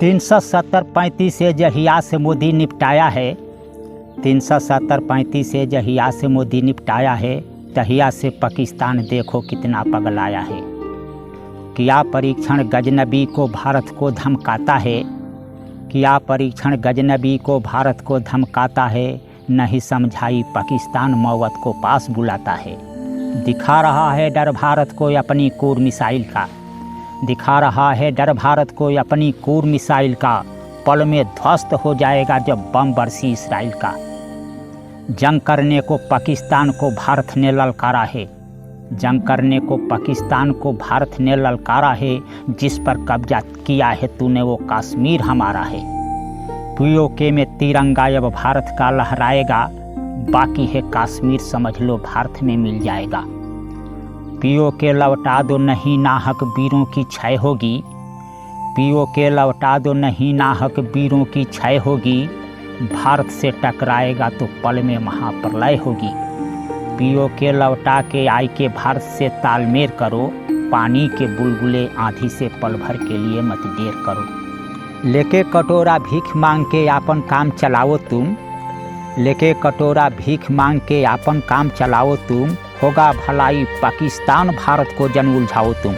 370-35 से जहिया से मोदी निपटाया है, 370-35 से जहिया से मोदी निपटाया है, तहिया से पाकिस्तान देखो कितना पगलाया है। किया परीक्षण गजनबी को भारत को धमकाता है, किया परीक्षण गजनबी को भारत को धमकाता है, नहीं समझाई पाकिस्तान मौत को पास बुलाता है। दिखा रहा है डर भारत को अपनी क्रूर मिसाइल का, दिखा रहा है डर भारत को अपनी क्रूर मिसाइल का, पल में ध्वस्त हो जाएगा जब बम बरसी इसराइल का। जंग करने को पाकिस्तान को भारत ने ललकारा है, जंग करने को पाकिस्तान को भारत ने ललकारा है, जिस पर कब्जा किया है तूने वो कश्मीर हमारा है। पीओके में तिरंगा अब भारत का लहराएगा, बाकी है कश्मीर समझ लो भारत में मिल जाएगा। पीओके लौटा दो नहीं नाहक वीरों की क्षय होगी, पीओके लौटा दो नहीं नाहक वीरों की क्षय होगी, भारत से टकराएगा तो पल में महाप्रलय होगी। पीओके लौटा के आई के भारत से तालमेल करो, पानी के बुलबुले आंधी से पल भर के लिए मत देर करो। लेके कटोरा भीख मांग के आपन काम चलाओ तुम, लेके कटोरा भीख मांग के आपन काम चलाओ तुम, होगा भलाई पाकिस्तान भारत को जन उलझाओ तुम।